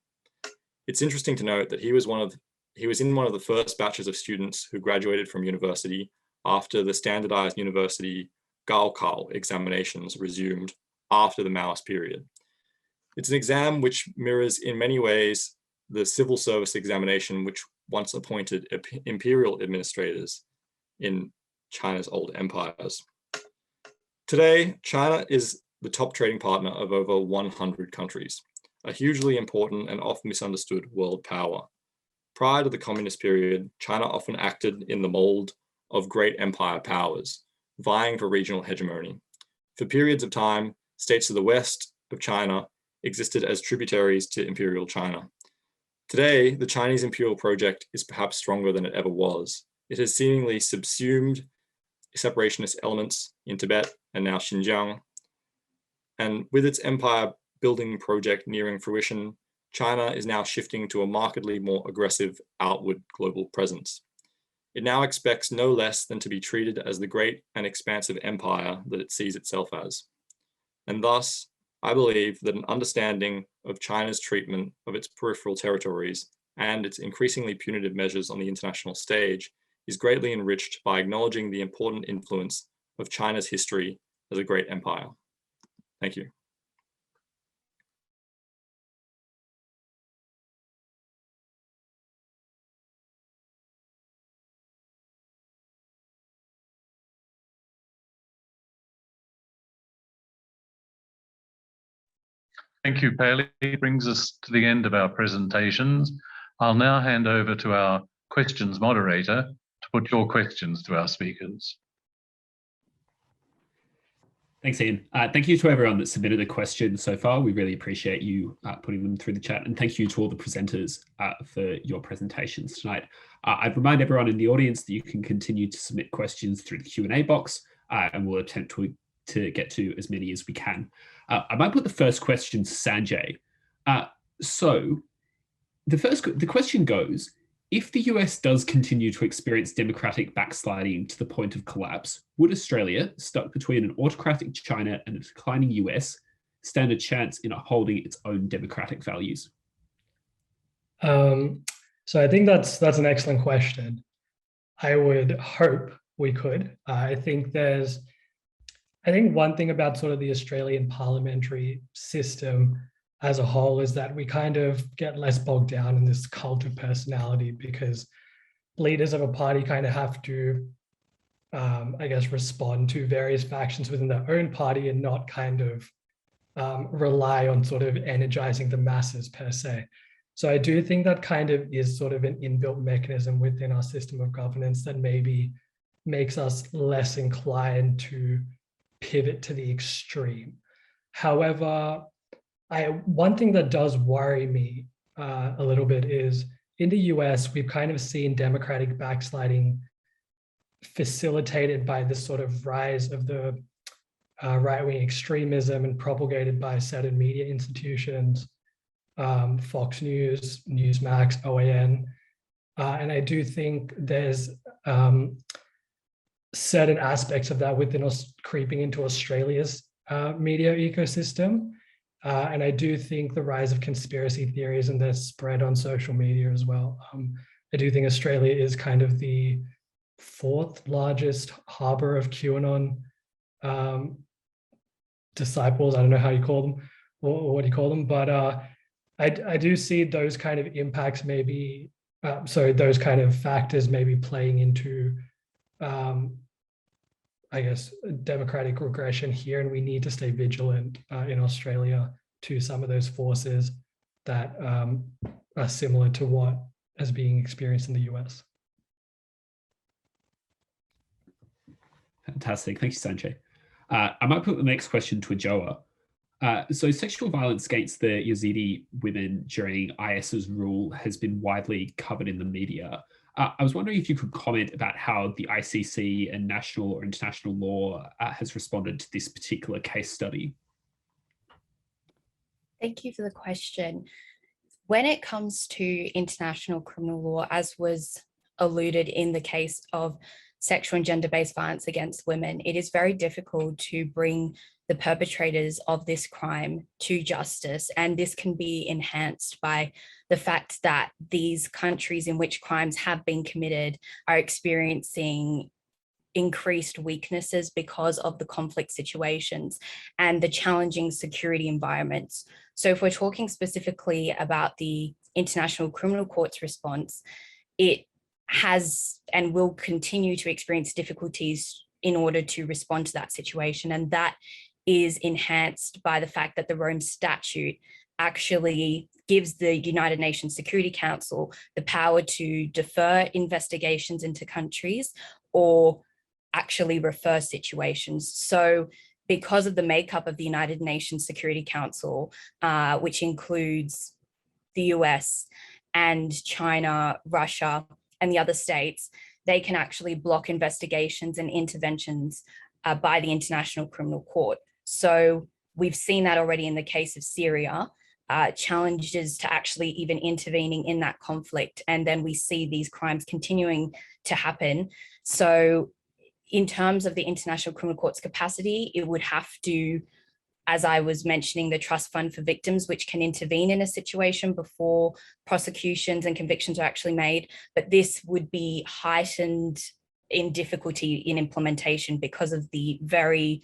It's interesting to note that he was in one of the first batches of students who graduated from university after the standardized university Gaokao examinations resumed after the Maoist period. It's an exam which mirrors in many ways the civil service examination which once appointed imperial administrators in China's old empires. Today, China is the top trading partner of over 100 countries, a hugely important and often misunderstood world power. Prior to the communist period, China often acted in the mold of great empire powers, vying for regional hegemony. For periods of time, states to the west of China existed as tributaries to imperial China. Today, the Chinese imperial project is perhaps stronger than it ever was. It has seemingly subsumed separationist elements in Tibet and now Xinjiang. And with its empire building project nearing fruition, China is now shifting to a markedly more aggressive outward global presence. It now expects no less than to be treated as the great and expansive empire that it sees itself as. And thus, I believe that an understanding of China's treatment of its peripheral territories and its increasingly punitive measures on the international stage is greatly enriched by acknowledging the important influence of China's history as a great empire. Thank you. Thank you, Paley. Brings us to the end of our presentations. I'll now hand over to our questions moderator to put your questions to our speakers. Thanks, Ian. Thank you to everyone that submitted a question so far. We really appreciate you putting them through the chat, and thank you to all the presenters for your presentations tonight. I'd remind everyone in the audience that you can continue to submit questions through the Q&A box, and we'll attempt to get to as many as we can. I might put the first question to Sanjay. So the question goes, if the US does continue to experience democratic backsliding to the point of collapse, would Australia, stuck between an autocratic China and a declining US, stand a chance in upholding its own democratic values? So I think that's an excellent question. I would hope we could. I think one thing about sort of the Australian parliamentary system as a whole is that we kind of get less bogged down in this cult of personality, because leaders of a party kind of have to, I guess, respond to various factions within their own party and not kind of rely on sort of energizing the masses per se. So I do think that kind of is sort of an inbuilt mechanism within our system of governance that maybe makes us less inclined to pivot to the extreme. However, one thing that does worry me a little bit is in the US, we've kind of seen democratic backsliding facilitated by this sort of rise of the right-wing extremism and propagated by certain media institutions, Fox News, Newsmax, OAN. And I do think there's certain aspects of that within us creeping into Australia's media ecosystem. And I do think the rise of conspiracy theories and their spread on social media as well. I do think Australia is kind of the 4th largest harbor of QAnon disciples. I don't know how you call them or what you call them, but I do see those kind of impacts maybe, those kind of factors maybe playing into, I guess, democratic regression here, and we need to stay vigilant in Australia to some of those forces that are similar to what is being experienced in the US. Fantastic. Thank you, Sanjay. I might put the next question to Ajoa. So sexual violence against the Yazidi women during IS's rule has been widely covered in the media. I was wondering if you could comment about how the ICC and national or international law has responded to this particular case study. Thank you for the question. When it comes to international criminal law, as was alluded in the case of sexual and gender-based violence against women, it is very difficult to bring the perpetrators of this crime to justice. And this can be enhanced by the fact that these countries in which crimes have been committed are experiencing increased weaknesses because of the conflict situations and the challenging security environments. So if we're talking specifically about the International Criminal Court's response, it has and will continue to experience difficulties in order to respond to that situation. And that is enhanced by the fact that the Rome Statute actually gives the United Nations Security Council the power to defer investigations into countries or actually refer situations. So because of the makeup of the United Nations Security Council, which includes the US and China, Russia, and the other states, they can actually block investigations and interventions by the International Criminal Court. So we've seen that already in the case of Syria, challenges to actually even intervening in that conflict. And then we see these crimes continuing to happen. So in terms of the International Criminal Court's capacity, it would have to, as I was mentioning, the Trust Fund for Victims, which can intervene in a situation before prosecutions and convictions are actually made. But this would be heightened in difficulty in implementation because of the very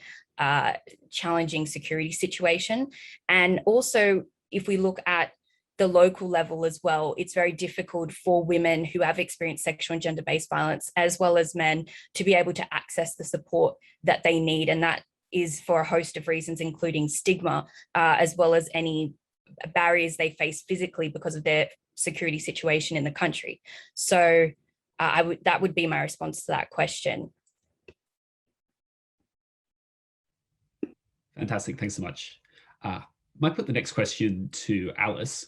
challenging security situation. And also, if we look at the local level as well, it's very difficult for women who have experienced sexual and gender-based violence, as well as men, to be able to access the support that they need. And that is for a host of reasons, including stigma, as well as any barriers they face physically because of their security situation in the country. So that would be my response to that question. Fantastic, thanks so much. Might put the next question to Alice.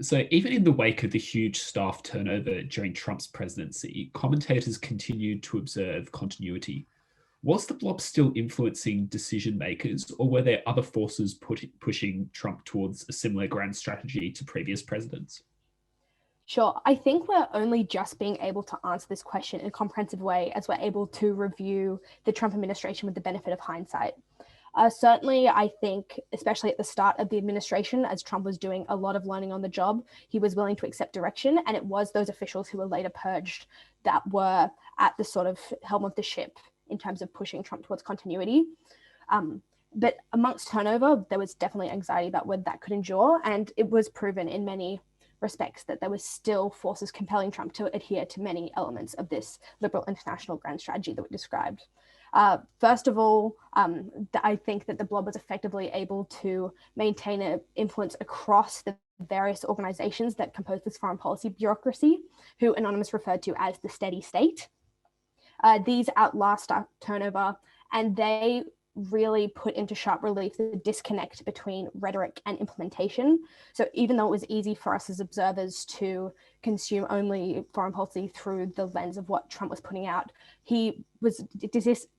So even in the wake of the huge staff turnover during Trump's presidency, commentators continued to observe continuity. Was the blob still influencing decision makers, or were there other forces pushing Trump towards a similar grand strategy to previous presidents? Sure. I think we're only just being able to answer this question in a comprehensive way as we're able to review the Trump administration with the benefit of hindsight. Certainly, I think, especially at the start of the administration, as Trump was doing a lot of learning on the job, he was willing to accept direction. And it was those officials who were later purged that were at the sort of helm of the ship in terms of pushing Trump towards continuity. But amongst turnover, there was definitely anxiety about whether that could endure. And it was proven in many respects that there was still forces compelling Trump to adhere to many elements of this liberal international grand strategy that we described. First of all, I think that the blob was effectively able to maintain an influence across the various organizations that compose this foreign policy bureaucracy, who Anonymous referred to as the steady state. These outlast our turnover, and they really put into sharp relief the disconnect between rhetoric and implementation. So even though it was easy for us as observers to consume only foreign policy through the lens of what Trump was putting out, he was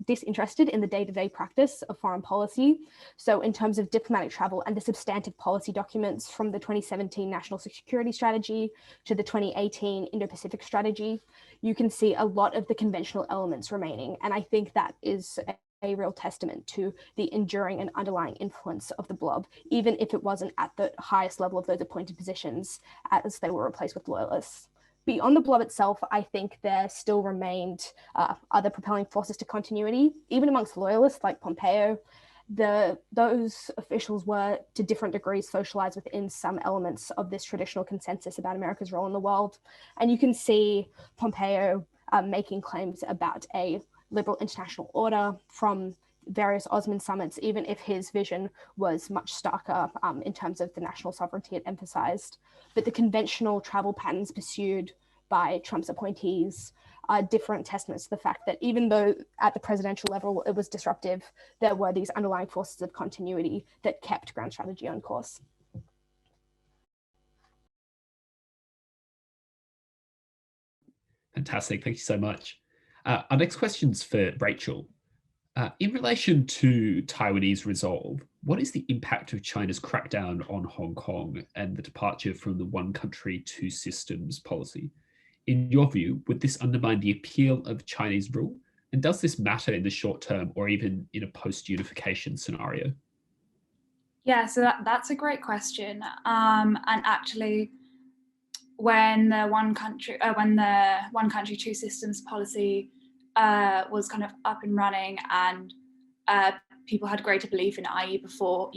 disinterested in the day-to-day practice of foreign policy. So in terms of diplomatic travel and the substantive policy documents from the 2017 National Security Strategy to the 2018 Indo-Pacific Strategy, you can see a lot of the conventional elements remaining. And I think that is a real testament to the enduring and underlying influence of the blob, even if it wasn't at the highest level of those appointed positions as they were replaced with loyalists. Beyond the blob itself, I think there still remained other propelling forces to continuity, even amongst loyalists like Pompeo. Those officials were to different degrees socialized within some elements of this traditional consensus about America's role in the world. And you can see Pompeo making claims about a liberal international order from various Osman summits, even if his vision was much starker in terms of the national sovereignty it emphasized. But the conventional travel patterns pursued by Trump's appointees are different testaments to the fact that even though at the presidential level it was disruptive, there were these underlying forces of continuity that kept grand strategy on course. Fantastic, thank you so much. Our next question's for Rachel. In relation to Taiwanese resolve, what is the impact of China's crackdown on Hong Kong and the departure from the one country, two systems policy? In your view, would this undermine the appeal of Chinese rule? And does this matter in the short term or even in a post-unification scenario? Yeah, so that's a great question. And actually, when the one country, two systems policy was kind of up and running, and people had greater belief in it, i.e., before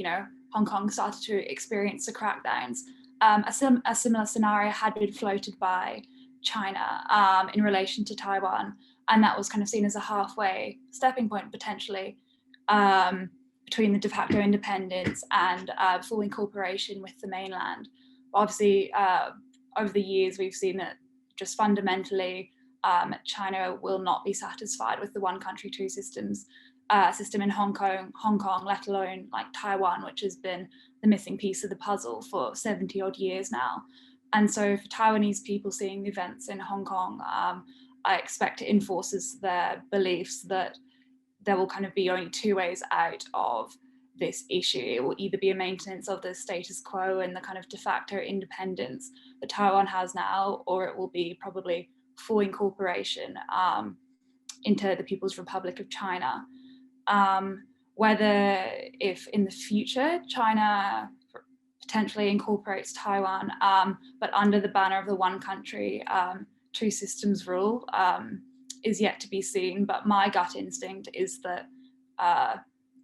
Hong Kong started to experience the crackdowns, a similar scenario had been floated by China in relation to Taiwan, and that was kind of seen as a halfway stepping point potentially between the de facto independence and full incorporation with the mainland. Obviously, over the years, we've seen that just fundamentally, China will not be satisfied with the one country, two systems system in Hong Kong, let alone like Taiwan, which has been the missing piece of the puzzle for 70 odd years now. And so for Taiwanese people seeing the events in Hong Kong, I expect it enforces their beliefs that there will kind of be only two ways out of this issue. It will either be a maintenance of the status quo and the kind of de facto independence that Taiwan has now, or it will be probably full incorporation into the People's Republic of China. Whether if in the future China potentially incorporates Taiwan, but under the banner of the one country, two systems rule is yet to be seen. But my gut instinct is that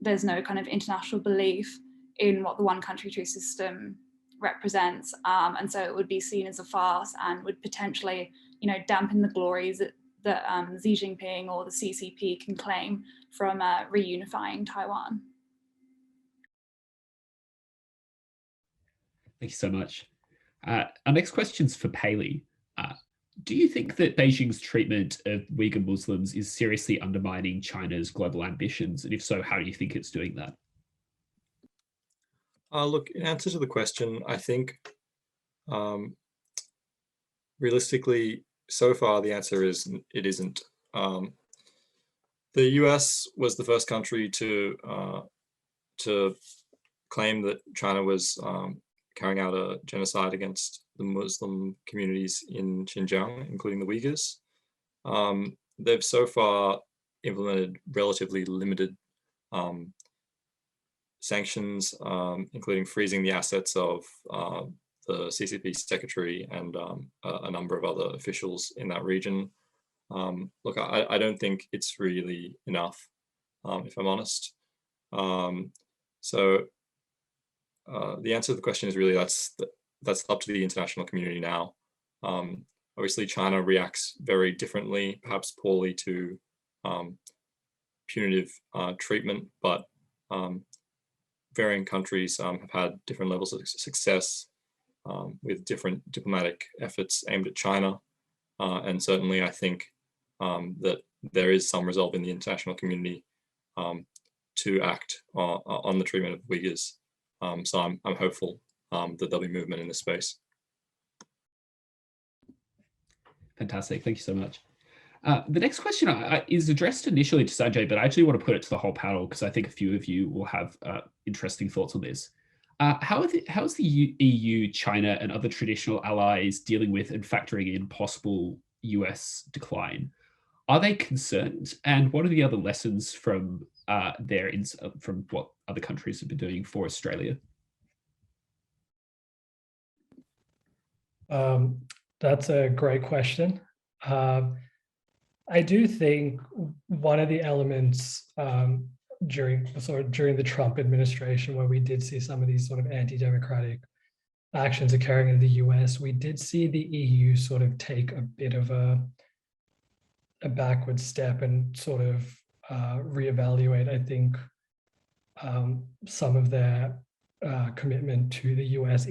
there's no kind of international belief in what the one country, two system represents. And so it would be seen as a farce and would potentially, dampen the glories that Xi Jinping or the CCP can claim from reunifying Taiwan. Thank you so much. Our next question's for Paley. Do you think that Beijing's treatment of Uyghur Muslims is seriously undermining China's global ambitions? And if so, how do you think it's doing that? Look, in answer to the question, I think realistically, so far the answer is it isn't. The US was the first country to claim that China was carrying out a genocide against the Muslim communities in Xinjiang, including the Uyghurs. They've so far implemented relatively limited sanctions, including freezing the assets of the CCP secretary and a number of other officials in that region. Look, I don't think it's really enough, if I'm honest. So the answer to the question is really that's up to the international community now. Obviously, China reacts very differently, perhaps poorly to punitive treatment, but varying countries have had different levels of success with different diplomatic efforts aimed at China. And certainly, I think that there is some resolve in the international community to act on the treatment of Uyghurs. So I'm hopeful that there'll be movement in this space. Fantastic. Thank you so much. The next question is addressed initially to Sanjay, but I actually want to put it to the whole panel because I think a few of you will have interesting thoughts on this. How is the EU, China, and other traditional allies dealing with and factoring in possible US decline? Are they concerned? And what are the other lessons from from what other countries have been doing for Australia? That's a great question. I do think one of the elements during the Trump administration, where we did see some of these sort of anti-democratic actions occurring in the US, we did see the EU sort of take a bit of a backward step and sort of reevaluate, I think, some of their commitment to the US,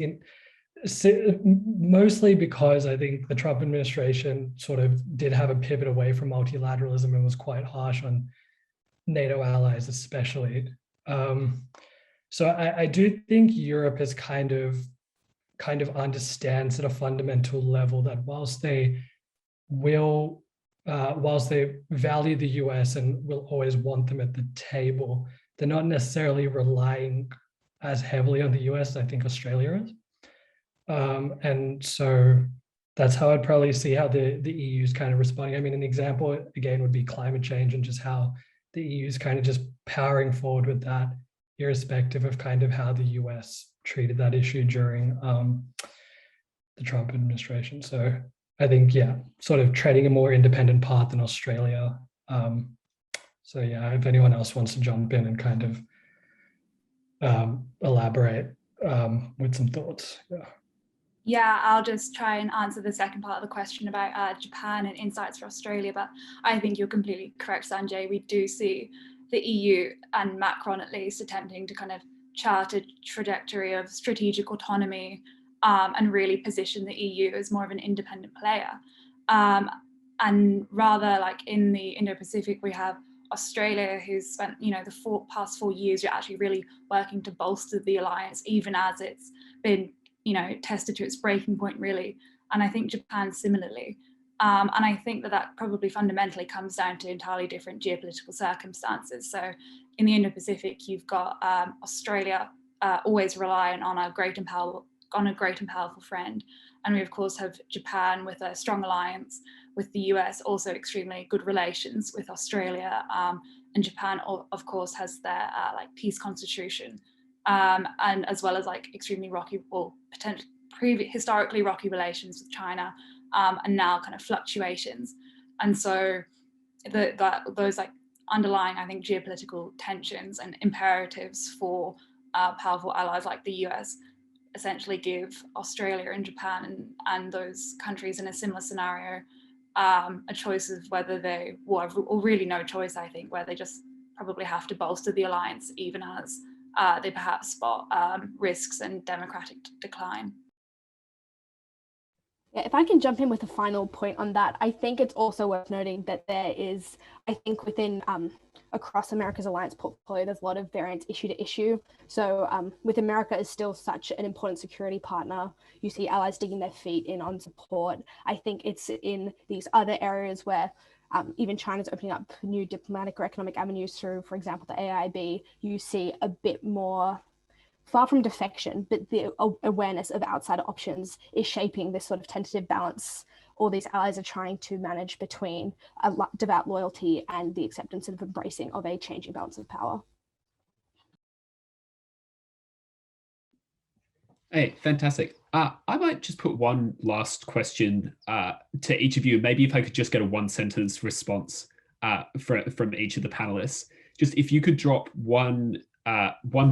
mostly because I think the Trump administration sort of did have a pivot away from multilateralism and was quite harsh on NATO allies, especially. So I do think Europe has kind of understands at a fundamental level that whilst they value the US and will always want them at the table, they're not necessarily relying as heavily on the US as I think Australia is. And so that's how I'd probably see how the EU is kind of responding. I mean, an example, again, would be climate change and just how the EU is kind of just powering forward with that, irrespective of kind of how the US treated that issue during the Trump administration. So I think, yeah, sort of treading a more independent path than Australia. So yeah, if anyone else wants to jump in and kind of elaborate with some thoughts, yeah. Yeah, I'll just try and answer the second part of the question about Japan and insights for Australia. But I think you're completely correct, Sanjay. We do see the EU and Macron, at least, attempting to kind of chart a trajectory of strategic autonomy and really position the EU as more of an independent player. And rather, like in the Indo-Pacific, we have Australia, who's spent, the past 4 years actually really working to bolster the alliance, even as it's been tested to its breaking point, really. And I think Japan similarly. And I think that probably fundamentally comes down to entirely different geopolitical circumstances. So in the Indo-Pacific, you've got Australia always reliant on a great and powerful friend. And we, of course, have Japan with a strong alliance with the US, also extremely good relations with Australia. And Japan, of course, has their peace constitution. And as well as extremely rocky or historically rocky relations with China, and now kind of fluctuations. And so those underlying, I think, geopolitical tensions and imperatives for powerful allies like the US essentially give Australia and Japan and those countries in a similar scenario a choice of whether they, or really no choice, I think, where they just probably have to bolster the alliance even as they perhaps spot risks and democratic decline. Yeah, if I can jump in with a final point on that, I think it's also worth noting that there is, I think within across America's alliance portfolio, there's a lot of variance issue to issue. So with America is still such an important security partner, you see allies digging their feet in on support. I think it's in these other areas where even China's opening up new diplomatic or economic avenues through, for example, the AIIB, you see a bit more, far from defection, but the awareness of outside options is shaping this sort of tentative balance all these allies are trying to manage between a devout loyalty and the acceptance and embracing of a changing balance of power. Hey, fantastic. I might just put one last question to each of you. Maybe if I could just get a one-sentence response from each of the panelists. Just if you could drop one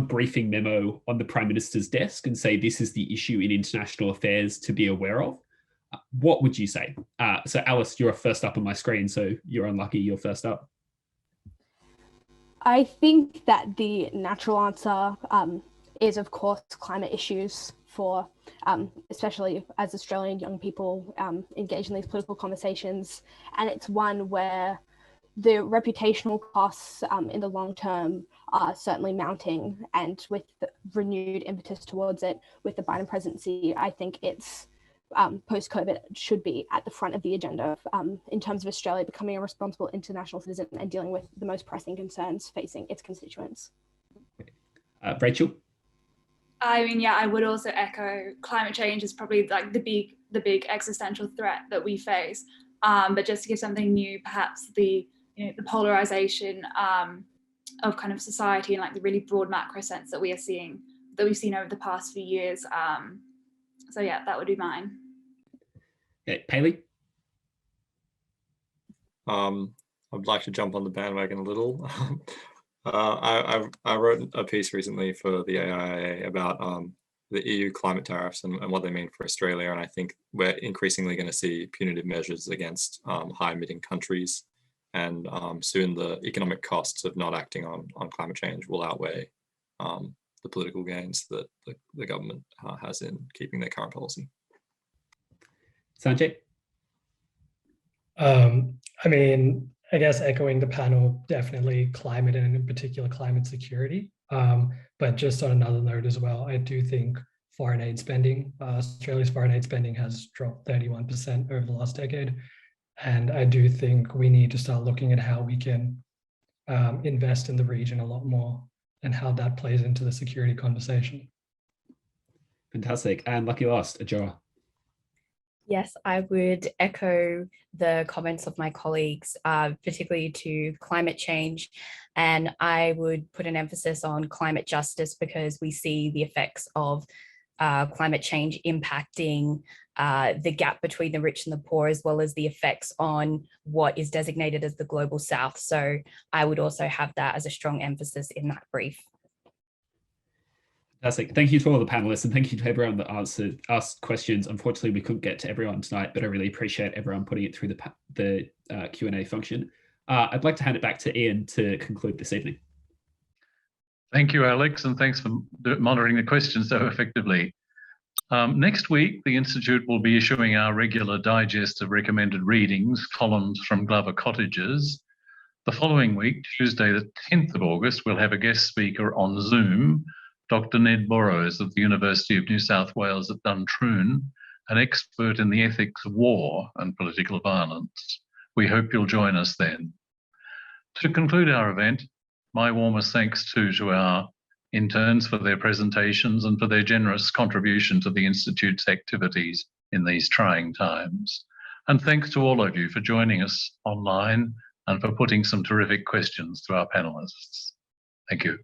briefing memo on the Prime Minister's desk and say this is the issue in international affairs to be aware of, what would you say? So Alice, you're first up on my screen, so you're unlucky, you're first up. I think that the natural answer is, of course, climate issues for, especially as Australian young people engage in these political conversations. And it's one where the reputational costs in the long term are certainly mounting, and with the renewed impetus towards it with the Biden presidency, I think it's post-COVID should be at the front of the agenda in terms of Australia becoming a responsible international citizen and dealing with the most pressing concerns facing its constituents. Rachel? I mean, yeah, I would also echo climate change is probably like the big existential threat that we face. But just to give something new, perhaps the polarization of kind of society and like the really broad macro sense that we've seen over the past few years. So yeah, that would be mine. Okay, Paley? I'd like to jump on the bandwagon a little. I wrote a piece recently for the AIA about the EU climate tariffs and what they mean for Australia. And I think we're increasingly going to see punitive measures against high emitting countries. And soon the economic costs of not acting on climate change will outweigh the political gains that the government has in keeping their current policy. Sanjay? I mean, I guess echoing the panel, definitely climate and in particular climate security. But just on another note as well, I do think foreign aid spending, Australia's foreign aid spending has dropped 31% over the last decade. And I do think we need to start looking at how we can invest in the region a lot more and how that plays into the security conversation. Fantastic. And lucky last, Adjoa. Yes, I would echo the comments of my colleagues, particularly to climate change. And I would put an emphasis on climate justice because we see the effects of climate change impacting the gap between the rich and the poor, as well as the effects on what is designated as the global south. So I would also have that as a strong emphasis in that brief. Fantastic. Thank you to all the panelists, and thank you to everyone that asked questions. Unfortunately, we couldn't get to everyone tonight, but I really appreciate everyone putting it through the Q&A function. I'd like to hand it back to Ian to conclude this evening. Thank you, Alex, and thanks for monitoring the questions so effectively. Next week, the Institute will be issuing our regular digest of recommended readings, columns from Glover Cottages. The following week, Tuesday, the 10th of August, we'll have a guest speaker on Zoom, Dr. Ned Borrows of the University of New South Wales at Duntroon, an expert in the ethics of war and political violence. We hope you'll join us then. To conclude our event, my warmest thanks to our interns for their presentations and for their generous contribution to the Institute's activities in these trying times. And thanks to all of you for joining us online and for putting some terrific questions to our panelists. Thank you.